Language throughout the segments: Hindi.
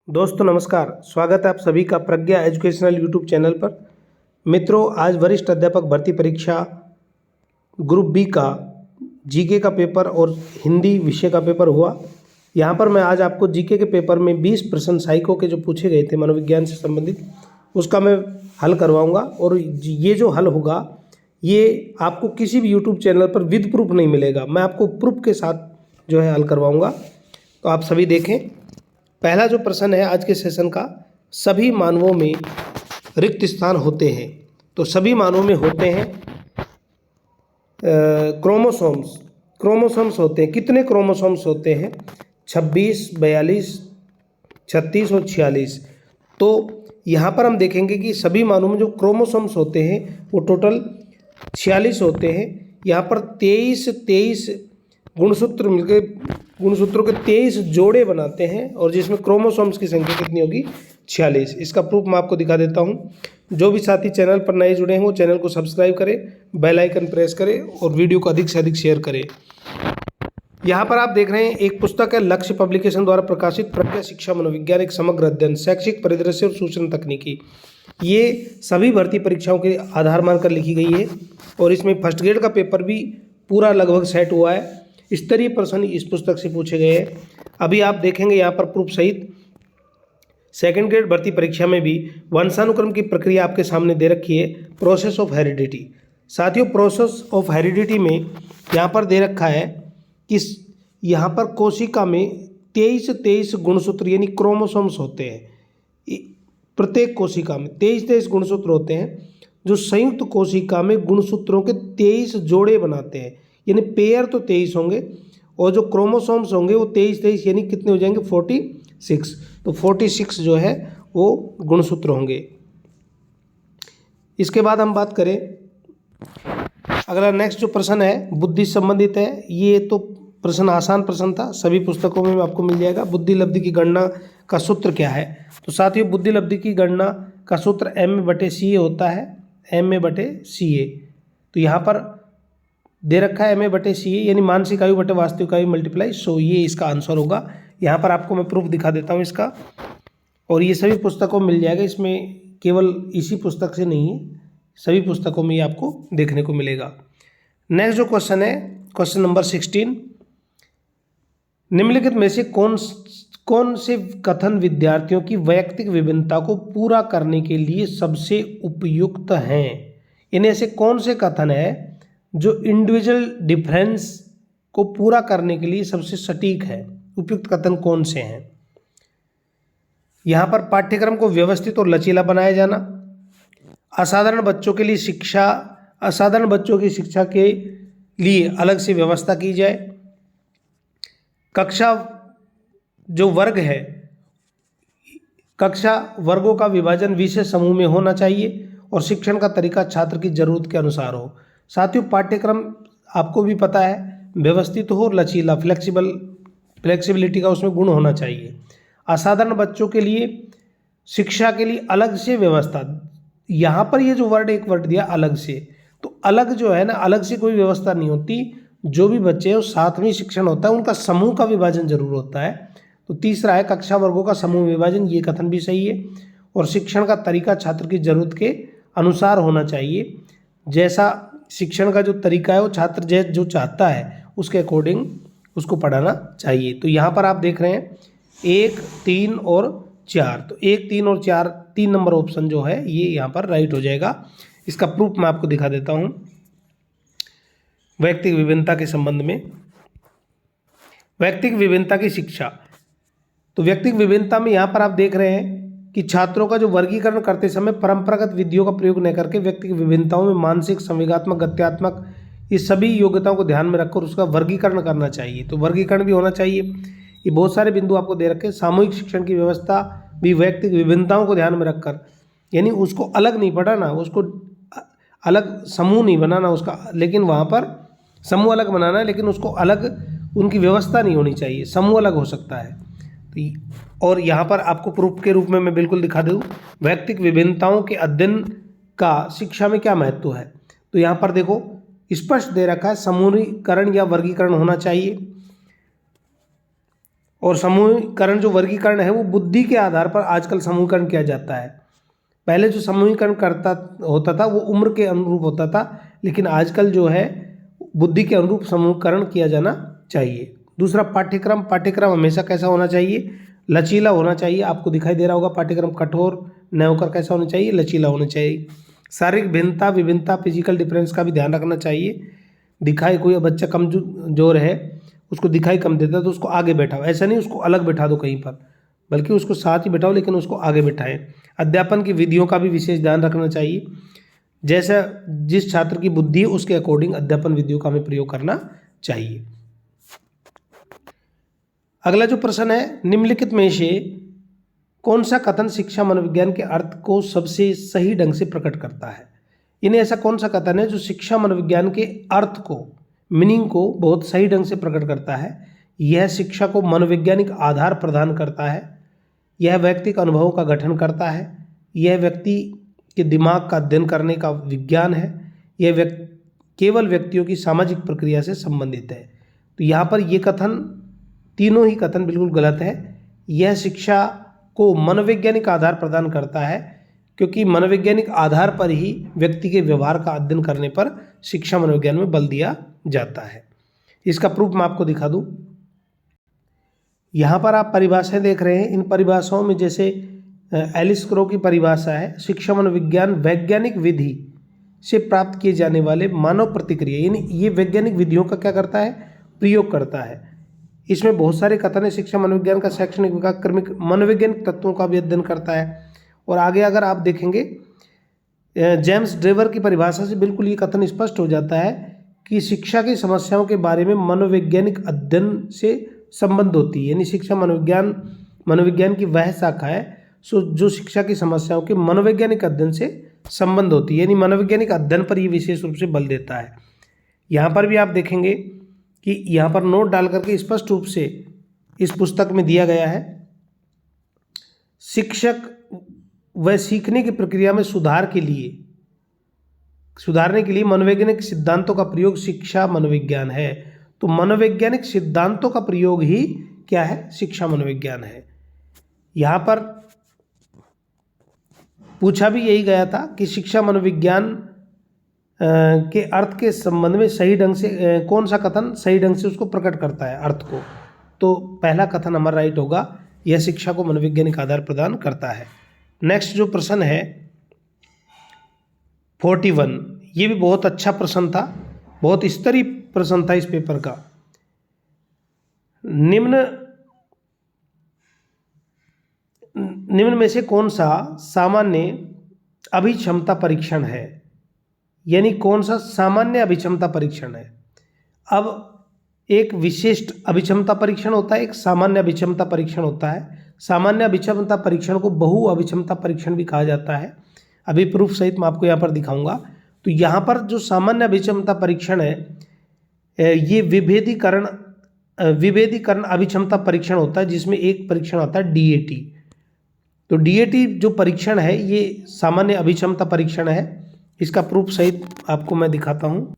दोस्तों नमस्कार, स्वागत है आप सभी का प्रज्ञा एजुकेशनल यूट्यूब चैनल पर। मित्रों, आज वरिष्ठ अध्यापक भर्ती परीक्षा ग्रुप बी का जीके का पेपर और हिंदी विषय का पेपर हुआ। यहाँ पर मैं आज आपको जीके के पेपर में 20 प्रश्न साइको के जो पूछे गए थे मनोविज्ञान से संबंधित, उसका मैं हल करवाऊँगा। और ये जो हल होगा ये आपको किसी भी यूट्यूब चैनल पर विद प्रूफ नहीं मिलेगा, मैं आपको प्रूफ के साथ जो है हल करवाऊँगा। तो आप सभी देखें। पहला जो प्रश्न है आज के सेशन का, सभी मानवों में रिक्त स्थान होते हैं। तो सभी मानवों में होते हैं क्रोमोसोम्स होते हैं। कितने क्रोमोसोम्स होते हैं? 26, 42, 36 और 46। तो यहाँ पर हम देखेंगे कि सभी मानवों में जो क्रोमोसोम्स होते हैं वो टोटल 46 होते हैं। यहाँ पर 23 गुणसूत्र मिलकर गुणसूत्रों के 23 जोड़े बनाते हैं, और जिसमें क्रोमोसोम्स की संख्या कितनी होगी? 46। इसका प्रूफ मैं आपको दिखा देता हूँ। जो भी साथी चैनल पर नए जुड़े हैं वो चैनल को सब्सक्राइब करें, बेल आइकन प्रेस करें और वीडियो को अधिक से अधिक शेयर करें। यहाँ पर आप देख रहे हैं एक पुस्तक है, लक्ष्य पब्लिकेशन द्वारा प्रकाशित प्रज्ञा शिक्षा मनोविज्ञान एक समग्र अध्ययन, शैक्षिक परिदृश्य और सूचना तकनीकी। ये सभी भर्ती परीक्षाओं के आधार मानकर लिखी गई है, और इसमें फर्स्ट ग्रेड का पेपर भी पूरा लगभग सेट हुआ है। स्तरीय प्रश्न इस पुस्तक से पूछे गए हैं। अभी आप देखेंगे यहाँ पर प्रूफ सहित सेकंड ग्रेड भर्ती परीक्षा में भी वंशानुक्रम की प्रक्रिया आपके सामने दे रखी है, प्रोसेस ऑफ हेरिडिटी। साथियों, प्रोसेस ऑफ हेरिडिटी में यहाँ पर दे रखा है कि यहाँ पर कोशिका में 23 गुणसूत्र यानी क्रोमोसोम्स होते हैं। प्रत्येक कोशिका में 23 गुणसूत्र होते हैं, जो संयुक्त कोशिका में गुणसूत्रों के 23 जोड़े बनाते हैं। यानी पेयर तो 23 होंगे, और जो क्रोमोसोम्स होंगे वो 23 यानी कितने हो जाएंगे? 46। तो 46 जो है वो गुणसूत्र होंगे। इसके बाद हम बात करें, अगला नेक्स्ट जो प्रश्न है बुद्धि संबंधित है। ये तो प्रश्न आसान प्रश्न था, सभी पुस्तकों में आपको मिल जाएगा। बुद्धि लब्धि की गणना का सूत्र क्या है? तो साथियों, बुद्धि लब्धि की गणना का सूत्र MA/CA होता है, MA/CA। तो यहाँ पर दे रखा है MA/CA यानी मानसिक आयु बटे वास्तविक आयु मल्टीप्लाई 100। ये इसका आंसर होगा। यहाँ पर आपको मैं प्रूफ दिखा देता हूँ इसका, और ये सभी पुस्तकों में मिल जाएगा। इसमें केवल इसी पुस्तक से नहीं है, सभी पुस्तकों में ये आपको देखने को मिलेगा। नेक्स्ट जो क्वेश्चन है, क्वेश्चन नंबर 16, निम्नलिखित में से कौन से कथन विद्यार्थियों की वैयक्तिक विभिन्नता को पूरा करने के लिए सबसे उपयुक्त हैं? इन्हें ऐसे कौन से कथन है जो इंडिविजुअल डिफरेंस को पूरा करने के लिए सबसे सटीक है? उपयुक्त कथन कौन से हैं? यहाँ पर पाठ्यक्रम को व्यवस्थित और लचीला बनाया जाना, असाधारण बच्चों की शिक्षा के लिए अलग से व्यवस्था की जाए, कक्षा वर्गों का विभाजन विषय समूह में होना चाहिए, और शिक्षण का तरीका छात्र की जरूरत के अनुसार हो। साथियों, पाठ्यक्रम आपको भी पता है व्यवस्थित हो, लचीला, फ्लेक्सिबिलिटी का उसमें गुण होना चाहिए। असाधारण बच्चों के लिए शिक्षा के लिए अलग से व्यवस्था। यहाँ पर ये जो एक वर्ड दिया अलग से, तो अलग जो है ना, अलग से कोई व्यवस्था नहीं होती। जो भी बच्चे हैं वो साथ में शिक्षण होता है, उनका समूह का विभाजन जरूर होता है। तो तीसरा है कक्षा वर्गों का समूह विभाजन, ये कथन भी सही है। और शिक्षण का तरीका छात्र की जरूरत के अनुसार होना चाहिए। जैसा शिक्षण का जो तरीका है वो छात्र जो चाहता है उसके अकॉर्डिंग उसको पढ़ाना चाहिए। तो यहाँ पर आप देख रहे हैं 1, 3 और 4। तो 1, 3 और 4, 3 नंबर ऑप्शन जो है ये यहाँ पर राइट हो जाएगा। इसका प्रूफ मैं आपको दिखा देता हूँ। वैयक्तिक विभिन्नता के संबंध में, वैयक्तिक विभिन्नता की शिक्षा। तो वैयक्तिक विभिन्नता में यहाँ पर आप देख रहे हैं कि छात्रों का जो वर्गीकरण करते समय परंपरागत विधियों का प्रयोग न करके व्यक्तिगत विभिन्नताओं में मानसिक, संवेगात्मक, गत्यात्मक ये सभी योग्यताओं को ध्यान में रखकर उसका वर्गीकरण करना चाहिए। तो वर्गीकरण भी होना चाहिए। ये बहुत सारे बिंदु आपको दे रखे। सामूहिक शिक्षण की व्यवस्था भी वैयक्तिक विभिन्नताओं को ध्यान में रखकर, यानी उसको अलग नहीं पढ़ाना, उसको अलग समूह नहीं बनाना उसका, लेकिन वहाँ पर समूह अलग बनाना है, लेकिन उसको अलग उनकी व्यवस्था नहीं होनी चाहिए, समूह अलग हो सकता है। और यहाँ पर आपको प्रूफ के रूप में मैं बिल्कुल दिखा दूँ, वैयक्तिक विभिन्नताओं के अध्ययन का शिक्षा में क्या महत्व है। तो यहाँ पर देखो स्पष्ट दे रखा है, समूहीकरण या वर्गीकरण होना चाहिए। और समूहीकरण जो वर्गीकरण है वो बुद्धि के आधार पर आजकल समूहीकरण किया जाता है। पहले जो समूहीकरण होता था वो उम्र के अनुरूप होता था, लेकिन आजकल जो है बुद्धि के अनुरूप समूहीकरण किया जाना चाहिए। दूसरा पाठ्यक्रम हमेशा कैसा होना चाहिए? लचीला होना चाहिए। आपको दिखाई दे रहा होगा पाठ्यक्रम कठोर न होकर कैसा होना चाहिए? लचीला होना चाहिए। शारीरिक भिन्नता विभिन्नता फिजिकल डिफरेंस का भी ध्यान रखना चाहिए। दिखाई कोई बच्चा कमजोर है, उसको दिखाई कम देता है तो उसको आगे बैठाओ, ऐसा नहीं उसको अलग बैठा दो कहीं पर, बल्कि उसको साथ ही बैठाओ लेकिन उसको आगे बैठाएं। अध्यापन की विधियों का भी विशेष ध्यान रखना चाहिए। जैसा जिस छात्र की बुद्धि है उसके अकॉर्डिंग अध्यापन विधियों का हमें प्रयोग करना चाहिए। अगला जो प्रश्न है, निम्नलिखित में से कौन सा कथन शिक्षा मनोविज्ञान के अर्थ को सबसे सही ढंग से प्रकट करता है? यानी ऐसा कौन सा कथन है जो शिक्षा मनोविज्ञान के अर्थ को, मीनिंग को बहुत सही ढंग से प्रकट करता है? यह शिक्षा को मनोवैज्ञानिक आधार प्रदान करता है, यह व्यक्तिगत अनुभवों का गठन करता है, यह व्यक्ति के दिमाग का अध्ययन करने का विज्ञान है, यह केवल व्यक्तियों की सामाजिक प्रक्रिया से संबंधित है। तो यहाँ पर ये कथन, तीनों ही कथन बिल्कुल गलत है। यह शिक्षा को मनोवैज्ञानिक आधार प्रदान करता है, क्योंकि मनोवैज्ञानिक आधार पर ही व्यक्ति के व्यवहार का अध्ययन करने पर शिक्षा मनोविज्ञान में बल दिया जाता है। इसका प्रूफ मैं आपको दिखा दूं। यहाँ पर आप परिभाषाएं देख रहे हैं। इन परिभाषाओं में जैसे एलिस क्रो की परिभाषा है, शिक्षा मनोविज्ञान वैज्ञानिक विधि से प्राप्त किए जाने वाले मानव प्रतिक्रिया, यानी ये वैज्ञानिक विधियों का क्या करता है? प्रयोग करता है। इसमें बहुत सारे कथन है। शिक्षा मनोविज्ञान का शैक्षणिक विकास क्रमिक मनोवैज्ञानिक तत्वों का भी अध्ययन करता है। और आगे अगर आप देखेंगे जेम्स ड्रेवर की परिभाषा से बिल्कुल ये कथन स्पष्ट हो जाता है कि शिक्षा की समस्याओं के बारे में मनोवैज्ञानिक अध्ययन से संबंध होती है। यानी शिक्षा मनोविज्ञान की वह शाखा है जो शिक्षा की समस्याओं के मनोवैज्ञानिक अध्ययन से संबंध होती है, यानी मनोवैज्ञानिक अध्ययन पर ये विशेष रूप से बल देता है। यहाँ पर भी आप देखेंगे कि यहाँ पर नोट डाल करके स्पष्ट रूप से इस पुस्तक में दिया गया है, शिक्षक व सीखने की प्रक्रिया में सुधारने के लिए मनोवैज्ञानिक सिद्धांतों का प्रयोग शिक्षा मनोविज्ञान है। तो मनोवैज्ञानिक सिद्धांतों का प्रयोग ही क्या है? शिक्षा मनोविज्ञान है। यहाँ पर पूछा भी यही गया था कि शिक्षा मनोविज्ञान के अर्थ के संबंध में सही ढंग से कौन सा कथन सही ढंग से उसको प्रकट करता है अर्थ को? तो पहला कथन हमारा राइट होगा, यह शिक्षा को मनोवैज्ञानिक आधार प्रदान करता है। नेक्स्ट जो प्रश्न है 41, ये भी बहुत अच्छा प्रश्न था, बहुत स्तरीय प्रश्न था इस पेपर का। निम्न में से कौन सा सामान्य अभिक्षमता परीक्षण है? यानी कौन सा सामान्य अभिक्षमता परीक्षण है? अब एक विशिष्ट अभिक्षमता परीक्षण होता है, एक सामान्य अभिक्षमता परीक्षण होता है। सामान्य अभिक्षमता परीक्षण को बहु अभिक्षमता परीक्षण भी कहा जाता है। अभी प्रूफ सहित मैं आपको यहाँ पर दिखाऊंगा। तो यहाँ पर जो सामान्य अभिक्षमता परीक्षण है, ये विभेदीकरण अभिक्षमता परीक्षण होता है, जिसमें एक परीक्षण आता है DAT। तो DAT जो परीक्षण है ये सामान्य अभिक्षमता परीक्षण है। इसका प्रूफ सहित आपको मैं दिखाता हूँ।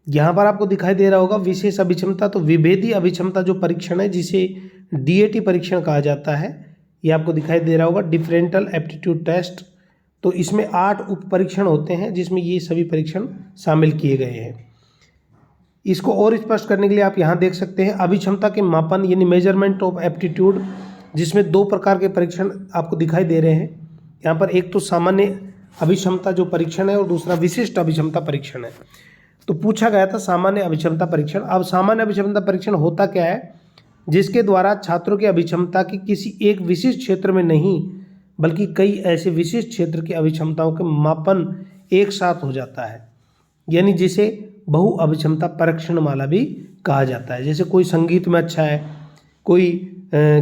यहाँ पर आपको दिखाई दे रहा होगा विशेष अभिक्षमता। तो विभेदी अभिक्षमता जो परीक्षण है जिसे DAT परीक्षण कहा जाता है, ये आपको दिखाई दे रहा होगा, डिफरेंशियल एप्टीट्यूड टेस्ट। तो इसमें 8 उप परीक्षण होते हैं जिसमें ये सभी परीक्षण शामिल किए गए हैं। इसको और स्पष्ट करने के लिए आप यहाँ देख सकते हैं अभिक्षमता के मापन यानी मेजरमेंट ऑफ एप्टीट्यूड, जिसमें 2 प्रकार के परीक्षण आपको दिखाई दे रहे हैं। यहाँ पर एक तो सामान्य अभिक्षमता जो परीक्षण है और दूसरा विशिष्ट अभिक्षमता परीक्षण है। तो पूछा गया था सामान्य अभिक्षमता परीक्षण। अब सामान्य अभिक्षमता परीक्षण होता क्या है? जिसके द्वारा छात्रों की अभिक्षमता की किसी एक विशिष्ट क्षेत्र में नहीं बल्कि कई ऐसे विशिष्ट क्षेत्र की अभिक्षमताओं के मापन एक साथ हो जाता है, यानी जिसे बहु अभिक्षमता परीक्षण माला भी कहा जाता है। जैसे कोई संगीत में अच्छा है, कोई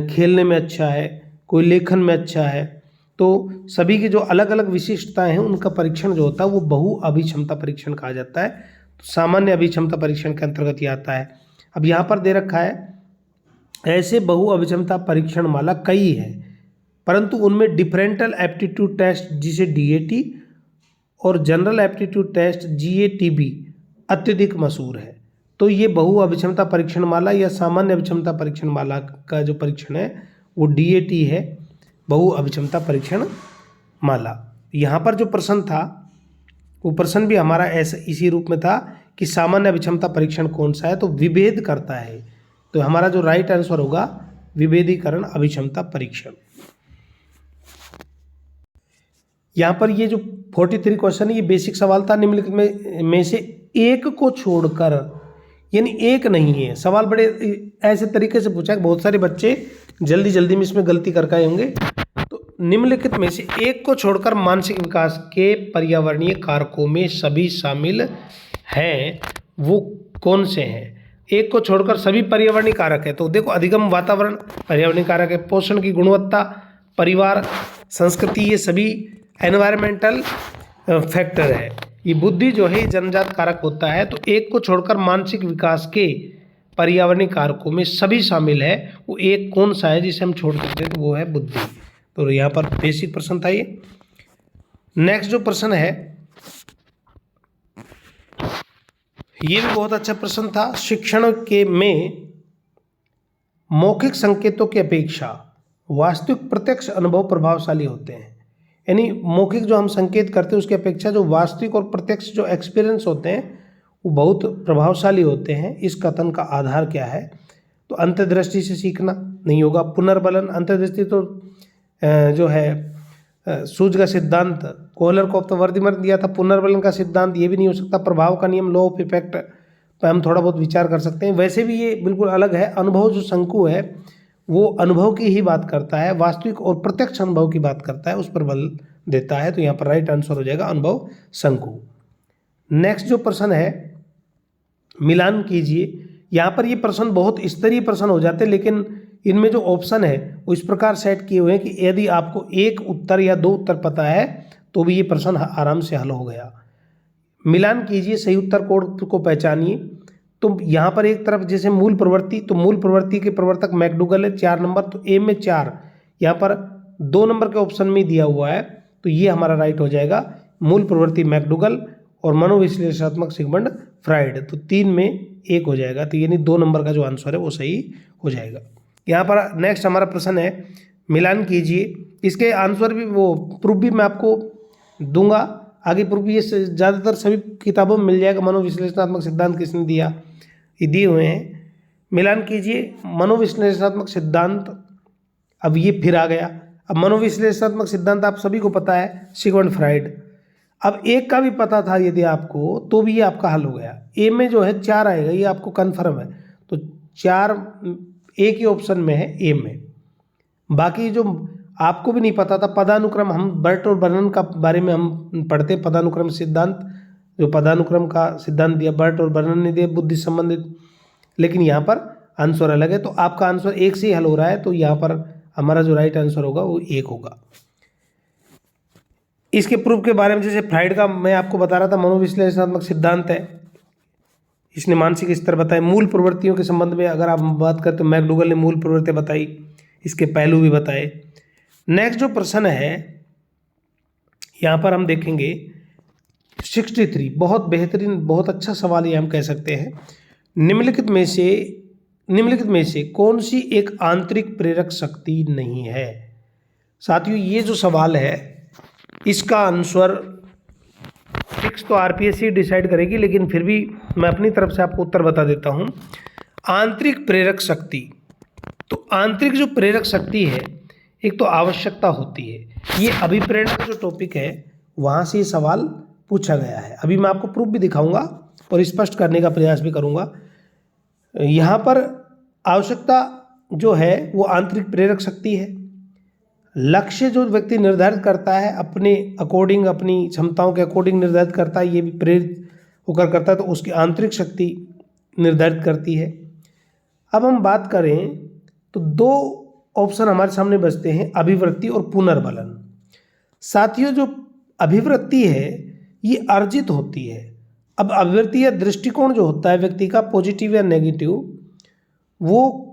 खेलने में अच्छा है, कोई लेखन में अच्छा है, तो सभी की जो अलग अलग विशिष्टताएं हैं उनका परीक्षण जो होता है वो बहु अभिक्षमता परीक्षण कहा जाता है। तो सामान्य अभिक्षमता परीक्षण के अंतर्गत ये आता है। अब यहाँ पर दे रखा है ऐसे बहु अभिक्षमता परीक्षण माला कई है, परंतु उनमें डिफरेंशियल एप्टीट्यूड टेस्ट जिसे DAT और जनरल एप्टीट्यूड टेस्ट GATB अत्यधिक मशहूर है। तो ये बहु अभिक्षमता परीक्षण माला या सामान्य अभिक्षमता परीक्षण माला का जो परीक्षण है वो DAT है, बहु अभिक्षमता परीक्षण माला। यहाँ पर जो प्रश्न था वो प्रश्न भी हमारा ऐसा इसी रूप में था कि सामान्य अभिक्षमता परीक्षण कौन सा है, तो विभेद करता है। तो हमारा जो राइट आंसर होगा विभेदीकरण अभिक्षमता परीक्षण। यहाँ पर ये जो 43 क्वेश्चन है ये बेसिक सवाल था। निम्नलिखित में से एक को छोड़कर, यानी एक नहीं है सवाल, बड़े ऐसे तरीके से पूछा कि बहुत सारे बच्चे जल्दी में इसमें गलती करके आए होंगे। तो निम्नलिखित में से एक को छोड़कर मानसिक विकास के पर्यावरणीय कारकों में सभी शामिल हैं, वो कौन से हैं? एक को छोड़कर सभी पर्यावरणीय कारक है, तो देखो अधिगम वातावरण पर्यावरणीय कारक है, पोषण की गुणवत्ता, परिवार, संस्कृति, ये सभी एनवायरमेंटल फैक्टर है। ये बुद्धि जो है जन्मजात कारक होता है। तो एक को छोड़कर मानसिक विकास के पर्यावरणीय कारकों में सभी शामिल है, वो एक कौन सा है जिसे हम छोड़ सकते हैं? तो वो है बुद्धि। तो यहाँ पर बेसिक प्रश्न था ये। नेक्स्ट जो प्रश्न है ये भी बहुत अच्छा प्रश्न था। शिक्षण के में मौखिक संकेतों की अपेक्षा वास्तविक प्रत्यक्ष अनुभव प्रभावशाली होते हैं। यानी मौखिक जो हम संकेत करते हैं उसकी अपेक्षा जो वास्तविक और प्रत्यक्ष जो एक्सपीरियंस होते हैं वो बहुत प्रभावशाली होते हैं। इस कथन का आधार क्या है? तो अंतर्दृष्टि से सीखना नहीं होगा। पुनर्बलन, अंतर्दृष्टि तो जो है सूज का सिद्धांत, कोहलर को तो वर्धिमर दिया था। पुनर्बलन का सिद्धांत ये भी नहीं हो सकता। प्रभाव का नियम, लॉ ऑफ इफेक्ट पर हम थोड़ा बहुत विचार कर सकते हैं। वैसे भी ये बिल्कुल अलग है। अनुभव जो शंकु है वो अनुभव की ही बात करता है, वास्तविक और प्रत्यक्ष अनुभव की बात करता है, उस पर बल देता है। तो यहाँ पर राइट आंसर हो जाएगा अनुभव शंकु। नेक्स्ट जो प्रश्न है मिलान कीजिए। यहाँ पर ये प्रश्न बहुत स्तरीय प्रश्न हो जाते हैं, लेकिन इनमें जो ऑप्शन है वो इस प्रकार सेट किए हुए हैं कि यदि आपको एक उत्तर या दो उत्तर पता है तो भी ये प्रश्न आराम से हल हो गया। मिलान कीजिए, सही उत्तर कोड को पहचानिए। तो यहाँ पर एक तरफ जैसे मूल प्रवृत्ति, तो मूल प्रवृत्ति के प्रवर्तक मैकडूगल है, 4 नंबर, तो ए में 4, यहाँ पर 2 नंबर के ऑप्शन में दिया हुआ है, तो ये हमारा राइट हो जाएगा। मूल प्रवृत्ति मैकडूगल और मनोविश्लेषणात्मक सिगमंड फ्राइड, तो 3 में 1 हो जाएगा। तो यानी 2 नंबर का जो आंसर है वो सही हो जाएगा। यहाँ पर नेक्स्ट हमारा प्रश्न है मिलान कीजिए। इसके आंसर भी वो प्रूफ भी मैं आपको दूंगा आगे। प्रूफ ये ज़्यादातर सभी किताबों में मिल जाएगा। मनोविश्लेषणात्मक सिद्धांत किसने दिया, ये दिए हुए हैं। मिलान कीजिए मनोविश्लेषणात्मक सिद्धांत, अब ये फिर आ गया। अब मनोविश्लेषणात्मक सिद्धांत आप सभी को पता है, सिगमंड फ्राइड। अब एक का भी पता था यदि आपको, तो भी ये आपका हल हो गया। ए में जो है 4 आएगा, ये आपको कन्फर्म है। तो 4 एक ही ऑप्शन में है, ए में। बाकी जो आपको भी नहीं पता था पदानुक्रम, हम बर्ट और बर्नन का बारे में हम पढ़ते हैं, पदानुक्रम सिद्धांत, जो पदानुक्रम का सिद्धांत दिया बर्ट और बर्नन ने दिया बुद्धि संबंधित, लेकिन यहाँ पर आंसर अलग है। तो आपका आंसर 1 से ही हल हो रहा है, तो यहाँ पर हमारा जो राइट आंसर होगा वो 1 होगा। इसके प्रूफ के बारे में जैसे फ्राइड का मैं आपको बता रहा था, मनोविश्लेषणात्मक सिद्धांत है, इसने मानसिक स्तर बताए। मूल प्रवृत्तियों के संबंध में अगर आप बात करें तो मैकडूगल ने मूल प्रवृत्ति बताई, इसके पहलू भी बताए। नेक्स्ट जो प्रश्न है यहाँ पर हम देखेंगे 63, बहुत बेहतरीन, बहुत अच्छा सवाल ये हम कह सकते हैं। निम्नलिखित में से कौन सी एक आंतरिक प्रेरक शक्ति नहीं है? साथियों ये जो सवाल है इसका आंसर फिक्स तो आरपीएससी डिसाइड करेगी, लेकिन फिर भी मैं अपनी तरफ से आपको उत्तर बता देता हूँ। आंतरिक प्रेरक शक्ति, तो आंतरिक जो प्रेरक शक्ति है एक तो आवश्यकता होती है। ये अभिप्रेरणा का जो टॉपिक है वहाँ से ये सवाल पूछा गया है। अभी मैं आपको प्रूफ भी दिखाऊंगा और स्पष्ट करने का प्रयास भी करूँगा। यहाँ पर आवश्यकता जो है वो आंतरिक प्रेरक शक्ति है। लक्ष्य जो व्यक्ति निर्धारित करता है अपने अकॉर्डिंग, अपनी क्षमताओं के अकॉर्डिंग निर्धारित करता है, ये भी प्रेरित होकर करता है, तो उसकी आंतरिक शक्ति निर्धारित करती है। अब हम बात करें तो 2 ऑप्शन हमारे सामने बचते हैं, अभिवृत्ति और पुनर्बलन। साथियों जो अभिवृत्ति है ये अर्जित होती है। अब अभिवृत्ति या दृष्टिकोण जो होता है व्यक्ति का, पॉजिटिव या नेगेटिव, वो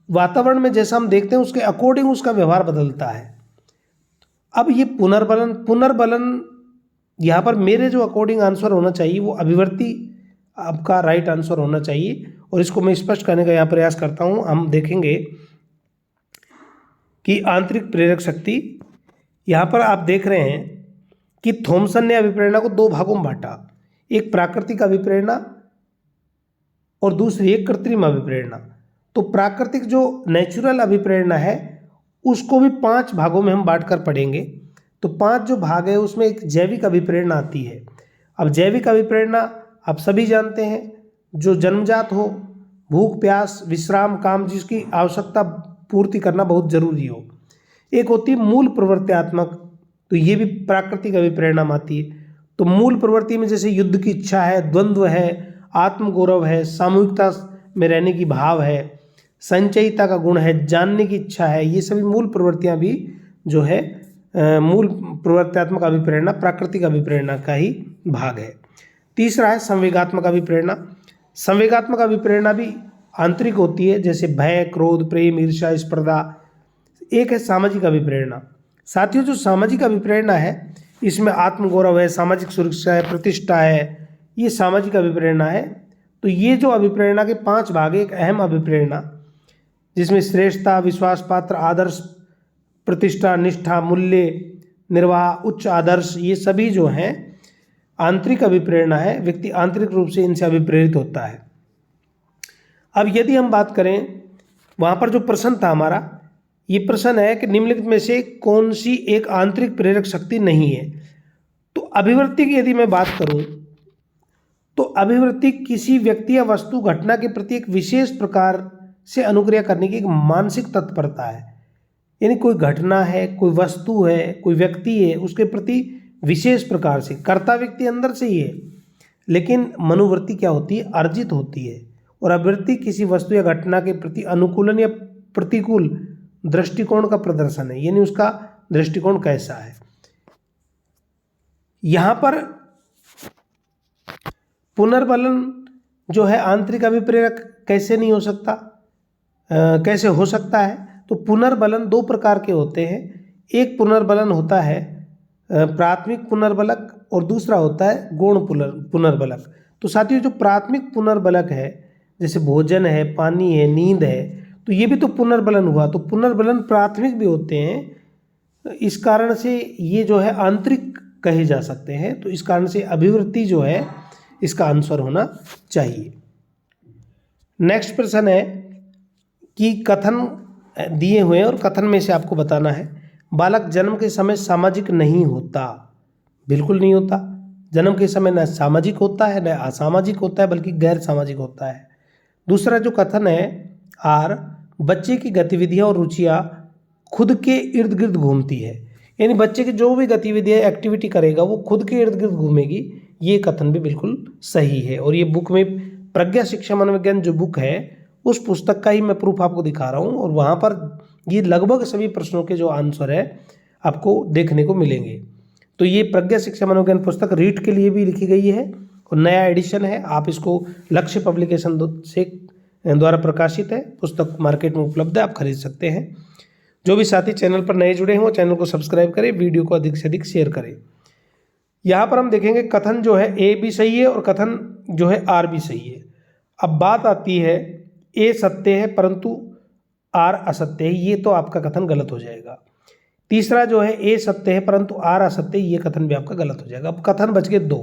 वातावरण में जैसा हम देखते हैं उसके अकॉर्डिंग उसका व्यवहार बदलता है। अब ये पुनर्बलन यहाँ पर मेरे जो अकॉर्डिंग आंसर होना चाहिए वो आपका राइट आंसर होना चाहिए। और इसको मैं स्पष्ट करने का यहाँ प्रयास करता हूँ। हम देखेंगे कि आंतरिक प्रेरक शक्ति, यहाँ पर आप देख रहे हैं कि थॉमसन ने अभिप्रेरणा को 2 भागों में बांटा, एक प्राकृतिक अभिप्रेरणा और दूसरी एक कृत्रिम अभिप्रेरणा। तो प्राकृतिक जो नेचुरल अभिप्रेरणा है उसको भी 5 भागों में हम बांटकर पढ़ेंगे। तो 5 जो भाग है उसमें एक जैविक अभिप्रेरणा आती है। अब जैविक अभिप्रेरणा आप सभी जानते हैं, जो जन्मजात हो, भूख प्यास विश्राम काम जिसकी आवश्यकता पूर्ति करना बहुत जरूरी हो। एक होती है मूल प्रवृत्त्यात्मक, तो ये भी प्राकृतिक अभिप्रेरणा में आती है। तो मूल प्रवृत्ति में जैसे युद्ध की इच्छा है, द्वंद्व है, आत्मगौरव है, सामूहिकता में रहने की भाव है, संचयिता का गुण है, जानने की इच्छा है, ये सभी मूल प्रवृत्तियां भी जो है मूल प्रवृत्त्यात्मक अभिप्रेरणा प्राकृतिक अभिप्रेरणा का ही भाग है। तीसरा है संवेगात्मक अभिप्रेरणा। संवेगात्मक अभिप्रेरणा भी आंतरिक होती है, जैसे भय, क्रोध, प्रेम, ईर्ष्या, स्पर्धा। एक है सामाजिक अभिप्रेरणा। साथियों, जो सामाजिक अभिप्रेरणा है इसमें आत्मगौरव है, सामाजिक सुरक्षा है, प्रतिष्ठा है, ये सामाजिक अभिप्रेरणा है। तो ये जो अभिप्रेरणा के 5 भाग है, एक अहम अभिप्रेरणा जिसमें श्रेष्ठता, विश्वास पात्र, आदर्श, प्रतिष्ठा, निष्ठा, मूल्य, निर्वाह, उच्च आदर्श, ये सभी जो हैं आंतरिक अभिप्रेरणा है। व्यक्ति आंतरिक रूप से इनसे अभिप्रेरित होता है। अब यदि हम बात करें, वहाँ पर जो प्रश्न था हमारा, ये प्रश्न है कि निम्नलिखित में से कौन सी एक आंतरिक प्रेरक शक्ति नहीं है। तो अभिवृत्ति की यदि मैं बात करूं, तो अभिवृत्ति किसी व्यक्ति या वस्तु घटना के प्रति एक विशेष प्रकार से अनुक्रिया करने की एक मानसिक तत्परता है। यानी कोई घटना है, कोई वस्तु है, कोई व्यक्ति है, उसके प्रति विशेष प्रकार से, कर्ता व्यक्ति अंदर से ही है, लेकिन मनोवृत्ति क्या होती है, अर्जित होती है। और अभिवृत्ति किसी वस्तु या घटना के प्रति अनुकूलन या प्रतिकूल दृष्टिकोण का प्रदर्शन है, यानी उसका दृष्टिकोण कैसा है। यहां पर पुनर्बलन जो है आंतरिक अभिप्रेरक कैसे नहीं हो सकता, कैसे हो सकता है। तो पुनर्बलन 2 प्रकार के होते हैं। एक पुनर्बलन होता है प्राथमिक पुनर्बलक और दूसरा होता है गौण पुनर्बलक। तो साथियों, जो प्राथमिक पुनर्बलक है, जैसे भोजन है, पानी है, नींद है, तो ये भी तो पुनर्बलन हुआ। तो पुनर्बलन प्राथमिक भी होते हैं, इस कारण से ये जो है आंतरिक कहे जा सकते हैं। तो इस कारण से अभिवृत्ति जो है इसका आंसर होना चाहिए। नेक्स्ट प्रश्न है कि कथन दिए हुए हैं और कथन में से आपको बताना है, बालक जन्म के समय सामाजिक नहीं होता। बिल्कुल नहीं होता। जन्म के समय न सामाजिक होता है, न असामाजिक होता है, बल्कि गैर सामाजिक होता है। दूसरा जो कथन है आर, बच्चे की गतिविधियां और रुचियां खुद के इर्द गिर्द घूमती है। यानी बच्चे की जो भी गतिविधियां एक्टिविटी करेगा वो खुद के इर्द गिर्द घूमेगी। ये कथन भी बिल्कुल सही है। और ये बुक में प्रज्ञा शिक्षा मनोविज्ञान जो बुक है उस पुस्तक का ही मैं प्रूफ आपको दिखा रहा हूँ। और वहाँ पर ये लगभग सभी प्रश्नों के जो आंसर है आपको देखने को मिलेंगे। तो ये प्रज्ञा शिक्षा मनोविज्ञान पुस्तक रीट के लिए भी लिखी गई है और नया एडिशन है। आप इसको लक्ष्य पब्लिकेशन से द्वारा प्रकाशित है। पुस्तक मार्केट में उपलब्ध है, आप खरीद सकते हैं। जो भी साथी चैनल पर नए जुड़े हैं वो चैनल को सब्सक्राइब करें, वीडियो को अधिक से अधिक शेयर करें। यहाँ पर हम देखेंगे कथन जो है ए भी सही है और कथन जो है आर भी सही है। अब बात आती है ए सत्य है परंतु आर असत्य है, ये तो आपका कथन गलत हो जाएगा। तीसरा जो है ए सत्य है परंतु आर असत्य है, ये कथन भी आपका गलत हो जाएगा। अब कथन बच गए 2,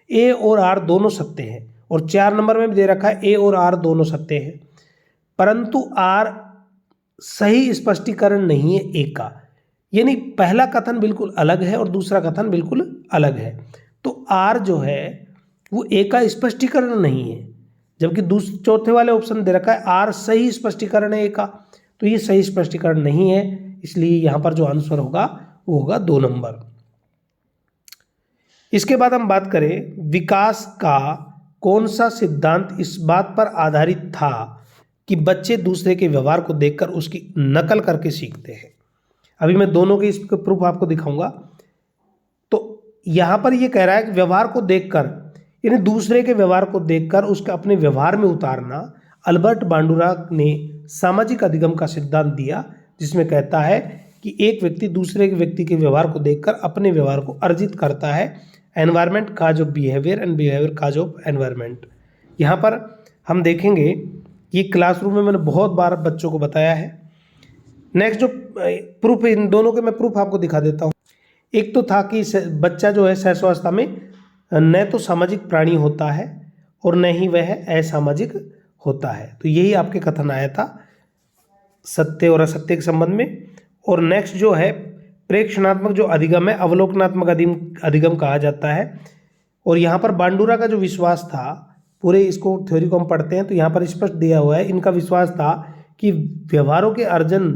ए और आर दोनों सत्य हैं। और 4 नंबर में भी दे रखा है ए और आर दोनों सत्य हैं परंतु आर सही स्पष्टीकरण नहीं है ए का। यानी पहला कथन बिल्कुल अलग है और दूसरा कथन बिल्कुल अलग है। तो आर जो है वो ए का स्पष्टीकरण नहीं है, जबकि चौथे वाले ऑप्शन दे रखा है आर सही स्पष्टीकरण है ए का। तो ये सही स्पष्टीकरण नहीं है, इसलिए यहाँ पर जो आंसर होगा वो होगा 2 नंबर। इसके बाद हम बात करें विकास का कौन सा सिद्धांत इस बात पर आधारित था कि बच्चे दूसरे के व्यवहार को देखकर उसकी नकल करके सीखते हैं। अभी मैं दोनों के इसके प्रूफ आपको दिखाऊंगा। तो यहाँ पर ये कह रहा है कि व्यवहार को देखकर, यानी दूसरे के व्यवहार को देखकर उसके अपने व्यवहार में उतारना। अल्बर्ट बांडुरा ने सामाजिक अधिगम का सिद्धांत दिया, जिसमें कहता है कि एक व्यक्ति दूसरे के व्यक्ति के व्यवहार को देखकर अपने व्यवहार को अर्जित करता है। Environment cause of behaviour and behaviour cause of environment. यहाँ पर हम देखेंगे कि क्लासरूम में मैंने बहुत बार बच्चों को बताया है। नेक्स्ट जो प्रूफ, इन दोनों के मैं प्रूफ आपको दिखा देता हूँ। एक तो था कि बच्चा जो है शैशवावस्था में न तो सामाजिक प्राणी होता है और न ही वह असामाजिक होता है। तो यही आपके कथन आया था सत्य और असत्य के संबंध में। और नेक्स्ट जो है प्रेक्षणात्मक जो अधिगम है अवलोकनात्मक अधिगम कहा जाता है। और यहाँ पर बांडुरा का जो विश्वास था, पूरे इसको थ्योरी को हम पढ़ते हैं तो यहाँ पर स्पष्ट दिया हुआ है, इनका विश्वास था कि व्यवहारों के अर्जन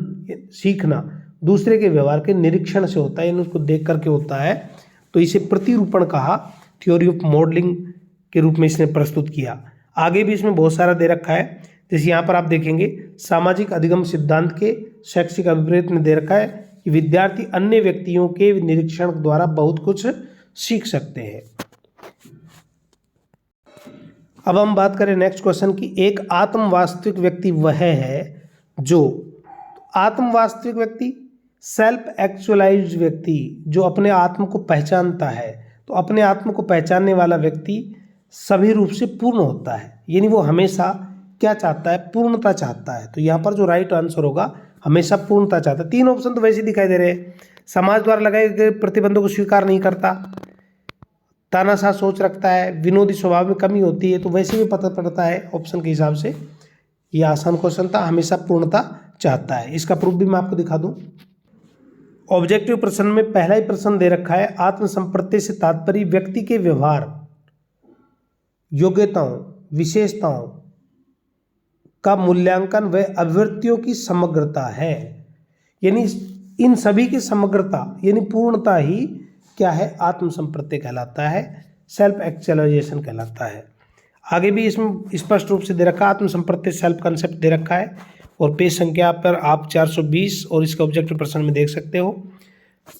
सीखना दूसरे के व्यवहार के निरीक्षण से होता है, यानी उसको देख करके होता है। तो इसे प्रतिरूपण कहा, थ्योरी ऑफ मॉडलिंग के रूप में इसने प्रस्तुत किया। आगे भी इसमें बहुत सारा दे रखा है, जैसे यहाँ पर आप देखेंगे सामाजिक अधिगम सिद्धांत के शैक्षिक अभिप्रेत में दे रखा है कि विद्यार्थी अन्य व्यक्तियों के निरीक्षण द्वारा बहुत कुछ सीख सकते हैं। अब हम बात करें नेक्स्ट क्वेश्चन की, एक आत्म वास्तविक व्यक्ति वह है जो, आत्म वास्तविक व्यक्ति सेल्फ एक्चुअलाइज्ड व्यक्ति जो अपने आत्म को पहचानता है। तो अपने आत्म को पहचानने वाला व्यक्ति सभी रूप से पूर्ण होता है, यानी वो हमेशा क्या चाहता है, पूर्णता चाहता है। तो यहाँ पर जो राइट आंसर होगा हमेशा पूर्णता चाहता है। 3 ऑप्शन तो वैसे दिखाई दे रहे हैं। समाज द्वारा लगाए गए प्रतिबंधों को स्वीकार नहीं करता, तानाशाह सोच रखता है, विनोदी स्वभाव में कमी होती है। तो वैसे भी पता पड़ता है ऑप्शन के हिसाब से ये आसान क्वेश्चन था, हमेशा पूर्णता चाहता है। इसका प्रूफ भी मैं आपको दिखा दूं। ऑब्जेक्टिव प्रश्न में पहला ही प्रश्न दे रखा है, आत्मसंप्रत्यय से तात्पर्य व्यक्ति के व्यवहार, योग्यताओं, विशेषताओं का मूल्यांकन व अभिवृत्तियों की समग्रता है। यानी इन सभी की समग्रता यानी पूर्णता ही क्या है, आत्मसंप्रत्यय कहलाता है, सेल्फ एक्चुअलाइजेशन कहलाता है। आगे भी इसमें स्पष्ट रूप से दे रखा है, आत्मसंप्रत्यय सेल्फ कंसेप्ट दे रखा है। और पेज संख्या पर आप 420 और इसके ऑब्जेक्टिव प्रश्न में देख सकते हो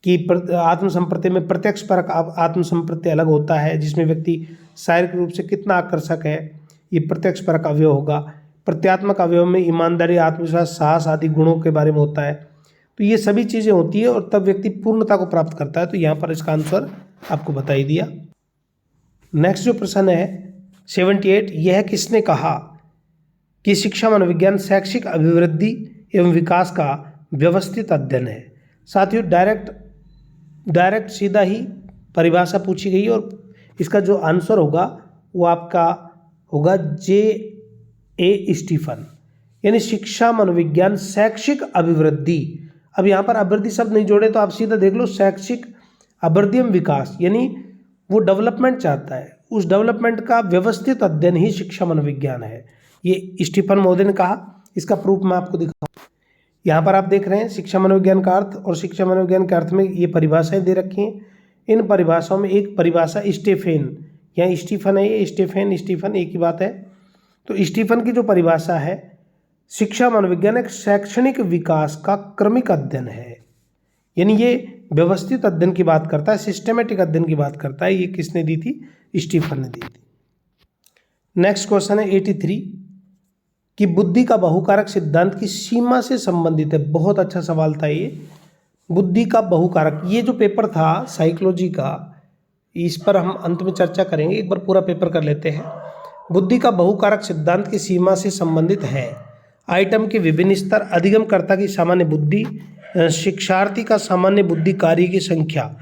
कि आत्मसंप्रत्यय में प्रत्यक्ष परक आत्मसंप्रत्यय अलग होता है, जिसमें व्यक्ति शारीरिक रूप से कितना आकर्षक है, ये प्रत्यक्ष परक अवयव होगा। प्रत्यात्मक अवयव में ईमानदारी, आत्मविश्वास, साहस आदि गुणों के बारे में होता है। तो ये सभी चीज़ें होती है और तब व्यक्ति पूर्णता को प्राप्त करता है। तो यहाँ पर इसका आंसर आपको बता ही दिया। नेक्स्ट जो प्रश्न है 78, यह किसने कहा कि शिक्षा मनोविज्ञान शैक्षिक अभिवृद्धि एवं विकास का व्यवस्थित अध्ययन है। साथियों डायरेक्ट सीधा ही परिभाषा पूछी गई और इसका जो आंसर होगा वो आपका होगा J.A. स्टीफन, यानी शिक्षा मनोविज्ञान शैक्षिक अभिवृद्धि। अब यहाँ पर अभिवृद्धि शब्द नहीं जोड़े तो आप सीधा देख लो, शैक्षिक अभिवृद्धि एवं विकास, यानी वो डेवलपमेंट चाहता है, उस डेवलपमेंट का व्यवस्थित अध्ययन ही शिक्षा मनोविज्ञान है, ये स्टीफन महोदय ने कहा। इसका प्रूफ मैं आपको दिखाऊं। यहाँ पर आप देख रहे हैं शिक्षा मनोविज्ञान का अर्थ, और शिक्षा मनोविज्ञान के अर्थ में ये परिभाषाएं दे रखी हैं। इन परिभाषाओं में एक परिभाषा स्टेफेन, यहाँ स्टीफन है, ये स्टीफन एक ही बात है। तो स्टीफन की जो परिभाषा है, शिक्षा मनोविज्ञान एक शैक्षणिक विकास का क्रमिक अध्ययन है, यानी ये व्यवस्थित अध्ययन की बात करता है, सिस्टमेटिक अध्ययन की बात करता है। ये किसने दी थी? स्टीफन ने दी थी। नेक्स्ट क्वेश्चन है 83 कि बुद्धि का बहुकारक सिद्धांत की सीमा से संबंधित है। बहुत अच्छा सवाल था ये, बुद्धि का बहुकारक। ये जो पेपर था साइकोलॉजी का, इस पर हम अंत में चर्चा करेंगे, एक बार पूरा पेपर कर लेते हैं। बुद्धि का बहुकारक सिद्धांत की सीमा से संबंधित है आइटम के विभिन्न स्तर, अधिगमकर्ता की सामान्य बुद्धि, शिक्षार्थी का सामान्य बुद्धि कार्य की संख्या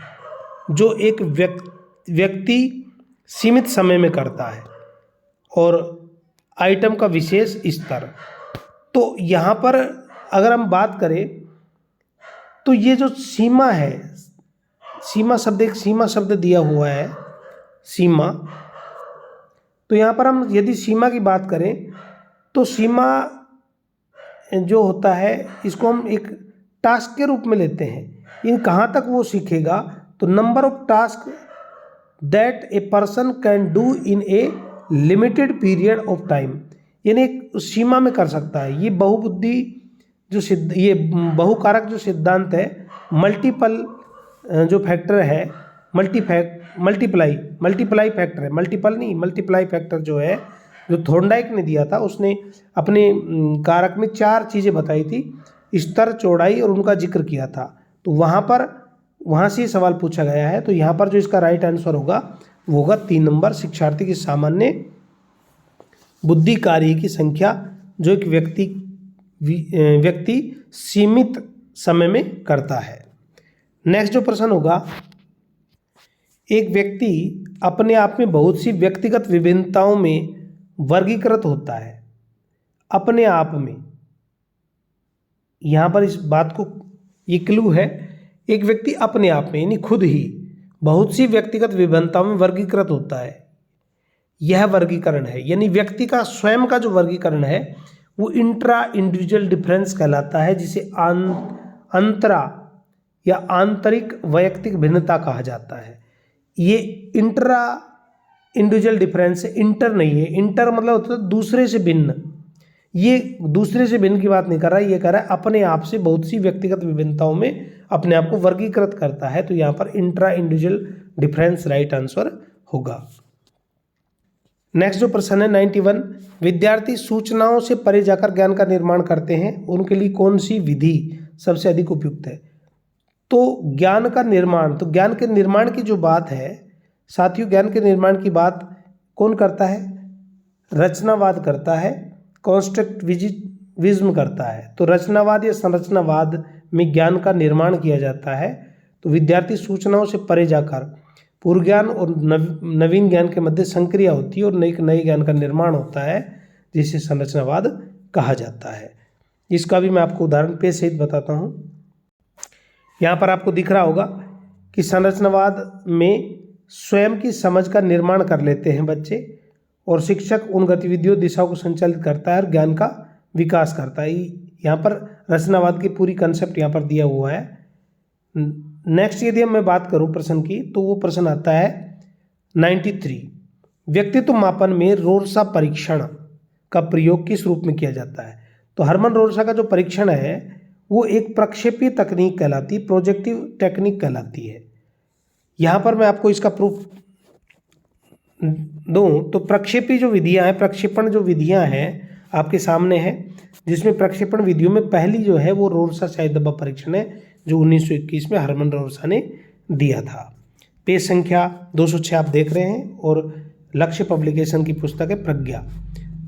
जो एक व्यक्ति सीमित समय में करता है, और आइटम का विशेष स्तर। तो यहाँ पर अगर हम बात करें तो ये जो सीमा है, सीमा शब्द, एक सीमा शब्द दिया हुआ है, सीमा। तो यहाँ पर हम यदि सीमा की बात करें तो सीमा जो होता है इसको हम एक टास्क के रूप में लेते हैं। इन कहाँ तक वो सीखेगा? तो number of task that a person can do in A limited period of time, यानी एक सीमा में कर सकता है। ये बहुबुद्धि जो ये बहुकारक जो सिद्धांत है, मल्टीपल जो फैक्टर है, मल्टीप्लाई फैक्टर है, मल्टीपल नहीं, मल्टीप्लाई फैक्टर जो है, जो थॉर्नडाइक ने दिया था, उसने अपने कारक में 4 चीज़ें बताई थी, स्तर, चौड़ाई और उनका जिक्र किया था। तो वहाँ से सवाल पूछा गया है। तो यहाँ पर जो इसका राइट आंसर होगा वो होगा 3 नंबर, शिक्षार्थी की सामान्य बुद्धि कार्य की संख्या जो एक व्यक्ति सीमित समय में करता है। नेक्स्ट जो प्रश्न होगा, एक व्यक्ति अपने आप में बहुत सी व्यक्तिगत विभिन्नताओं में वर्गीकृत होता है। अपने आप में, यहाँ पर इस बात को, ये क्लू है, एक व्यक्ति अपने आप में यानी खुद ही बहुत सी व्यक्तिगत विभिन्नताओं में वर्गीकृत होता है। यह वर्गीकरण है, यानी व्यक्ति का स्वयं का जो वर्गीकरण है वो इंट्रा इंडिविजुअल डिफरेंस कहलाता है, जिसे अंतरा या आंतरिक वैयक्तिक भिन्नता कहा जाता है। ये इंट्रा इंडिविजुअल डिफरेंस है, इंटर नहीं है। इंटर मतलब होता है दूसरे से भिन्न, ये दूसरे से भिन्न की बात नहीं कर रहा है, ये कह रहा है अपने आप से बहुत सी व्यक्तिगत विभिन्नताओं में अपने आप को वर्गीकृत करता है। तो यहाँ पर intra individual difference right answer होगा। नेक्स्ट जो प्रश्न है 91, विद्यार्थी सूचनाओं से परे जाकर ज्ञान का निर्माण करते हैं, उनके लिए कौन सी विधि सबसे अधिक उपयुक्त है? तो ज्ञान का निर्माण, तो ज्ञान के निर्माण की जो बात है साथियों, ज्ञान के निर्माण की बात कौन करता है? रचनावाद करता है, कॉन्स्ट्रक्टिविज्म करता है। तो रचनावाद या संरचनावाद में ज्ञान का निर्माण किया जाता है। तो विद्यार्थी सूचनाओं से परे जाकर पूर्व ज्ञान और नवीन ज्ञान के मध्य संक्रिया होती है और नए ज्ञान का निर्माण होता है, जिसे संरचनावाद कहा जाता है। इसका भी मैं आपको उदाहरण पेश सहित बताता हूँ। यहाँ पर आपको दिख रहा होगा कि संरचनावाद में स्वयं की समझ का निर्माण कर लेते हैं बच्चे, और शिक्षक उन गतिविधियों दिशाओं को संचालित करता है और ज्ञान का विकास करता है। यहाँ पर रचनावाद की पूरी कंसेप्ट यहाँ पर दिया हुआ है। नेक्स्ट यदि मैं बात करूँ प्रश्न की, तो वो प्रश्न आता है 93, व्यक्तित्व मापन में रोर्सा परीक्षण का प्रयोग किस रूप में किया जाता है? तो हरमन रोर्सा का जो परीक्षण है वो एक प्रक्षेपीय तकनीक कहलाती है, प्रोजेक्टिव टेक्निक कहलाती है। यहाँ पर मैं आपको इसका प्रूफ दूँ तो प्रक्षेपी जो विधियाँ हैं, प्रक्षेपण जो विधियाँ हैं आपके सामने है, जिसमें प्रक्षेपण विधियों में पहली जो है वो रोर्सा शाही डब्बा परीक्षण है, जो 1921 में हरमन रोर्सा ने दिया था। पेज संख्या 206 आप देख रहे हैं, और लक्ष्य पब्लिकेशन की पुस्तक है प्रज्ञा।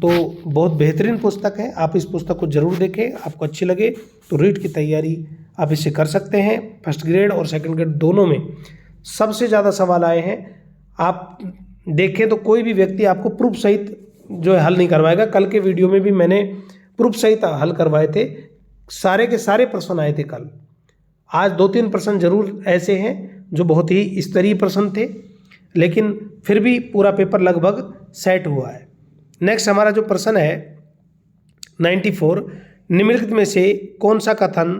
तो बहुत बेहतरीन पुस्तक है, आप इस पुस्तक को जरूर देखें। आपको अच्छी लगे तो रीट की तैयारी आप इससे कर सकते हैं। फर्स्ट ग्रेड और सेकंड ग्रेड दोनों में सबसे ज़्यादा सवाल आए हैं। आप देखें तो कोई भी व्यक्ति आपको प्रूफ सहित जो है हल नहीं करवाएगा। कल के वीडियो में भी मैंने प्रूफ सहित हल करवाए थे, सारे के सारे प्रश्न आए थे कल। आज 2-3 प्रश्न जरूर ऐसे हैं जो बहुत ही स्तरीय प्रश्न थे, लेकिन फिर भी पूरा पेपर लगभग सेट हुआ है। नेक्स्ट हमारा जो प्रश्न है 94, निम्नलिखित में से कौन सा कथन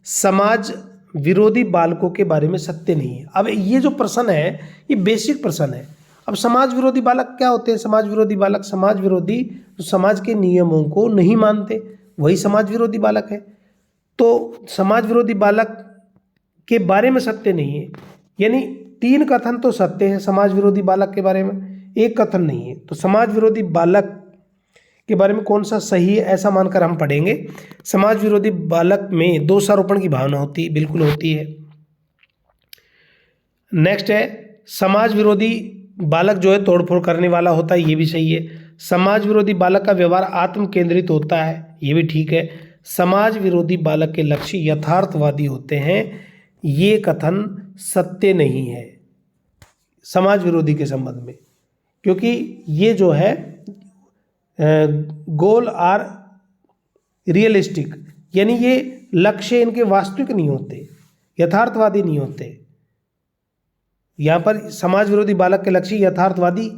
समाज विरोधी बालकों के बारे में सत्य नहीं है? अब ये जो प्रश्न है ये बेसिक प्रश्न है। अब समाज विरोधी बालक क्या होते हैं? समाज विरोधी बालक, समाज विरोधी तो समाज के नियमों को नहीं मानते, वही समाज विरोधी बालक है। तो समाज विरोधी बालक के बारे में सत्य नहीं है, यानी 3 कथन तो सत्य है समाज विरोधी बालक के बारे में, 1 कथन नहीं है। तो समाज विरोधी बालक के बारे में कौन सा सही है ऐसा मानकर हम पढ़ेंगे। समाज विरोधी बालक में दोषारोपण की भावना होती है, बिल्कुल होती है। नेक्स्ट है समाज विरोधी बालक जो है तोड़फोड़ करने वाला होता है, ये भी सही है। समाज विरोधी बालक का व्यवहार आत्म केंद्रित होता है, ये भी ठीक है। समाज विरोधी बालक के लक्ष्य यथार्थवादी होते हैं, ये कथन सत्य नहीं है समाज विरोधी के संबंध में, क्योंकि ये जो है गोल आर रियलिस्टिक, यानी ये लक्ष्य इनके वास्तविक नहीं होते, यथार्थवादी नहीं होते। यहाँ पर समाज विरोधी बालक के लक्ष्य यथार्थवादी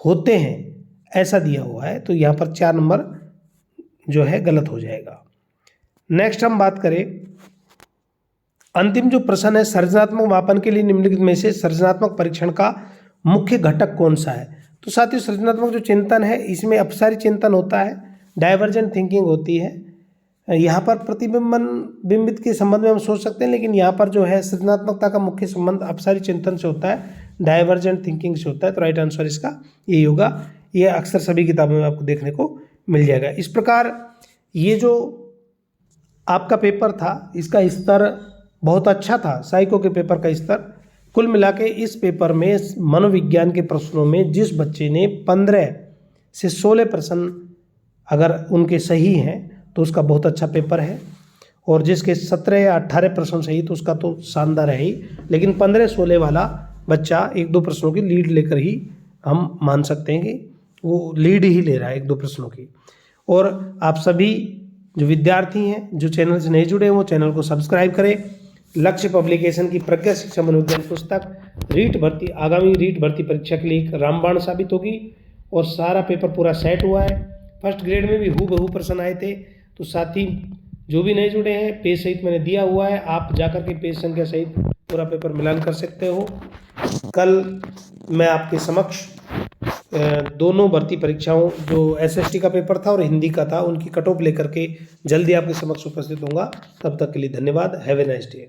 होते हैं ऐसा दिया हुआ है, तो यहाँ पर 4 नंबर जो है गलत हो जाएगा। नेक्स्ट हम बात करें, अंतिम जो प्रश्न है, सृजनात्मक मापन के लिए निम्नलिखित में से सृजनात्मक परीक्षण का मुख्य घटक कौन सा है? तो साथियों सृजनात्मक जो चिंतन है इसमें अपसारी चिंतन होता है, डाइवर्जेंट थिंकिंग होती है। यहाँ पर प्रतिबिंबन बिंबित के संबंध में हम सोच सकते हैं, लेकिन यहाँ पर जो है सृजनात्मकता का मुख्य संबंध अपसारी चिंतन से होता है, डाइवर्जेंट थिंकिंग से होता है। तो राइट आंसर इसका यही होगा। ये अक्सर सभी किताबों में आपको देखने को मिल जाएगा। इस प्रकार ये जो आपका पेपर था इसका स्तर बहुत अच्छा था, साइको के पेपर का स्तर। कुल मिला के इस पेपर में मनोविज्ञान के प्रश्नों में जिस बच्चे ने 15 से 16 प्रश्न अगर उनके सही हैं तो उसका बहुत अच्छा पेपर है, और जिसके 17 या 18 प्रश्न सही तो उसका तो शानदार है ही, लेकिन 15-16 वाला बच्चा 1-2 प्रश्नों की लीड लेकर ही हम मान सकते हैं कि वो लीड ही ले रहा है 1-2 प्रश्नों की। और आप सभी जो विद्यार्थी हैं जो चैनल से नहीं जुड़े हैं वो चैनल को सब्सक्राइब करें। लक्ष्य पब्लिकेशन की प्रज्ञा शिक्षा मनोविज्ञान पुस्तक रीट भर्ती, आगामी रीट भर्ती परीक्षा के लिए एक रामबाण साबित होगी, और सारा पेपर पूरा सेट हुआ है। फर्स्ट ग्रेड में भी हूबहू प्रश्न आए थे। तो साथी जो भी नहीं जुड़े हैं, पेज सहित मैंने दिया हुआ है, आप जाकर के पेज संख्या सहित पूरा पेपर मिलान कर सकते हो। कल मैं आपके समक्ष दोनों भर्ती परीक्षाओं, जो एसएसटी का पेपर था और हिंदी का था, उनकी कट ऑफ लेकर के जल्दी आपके समक्ष उपस्थित होऊंगा। तब तक के लिए धन्यवाद। Have a nice day.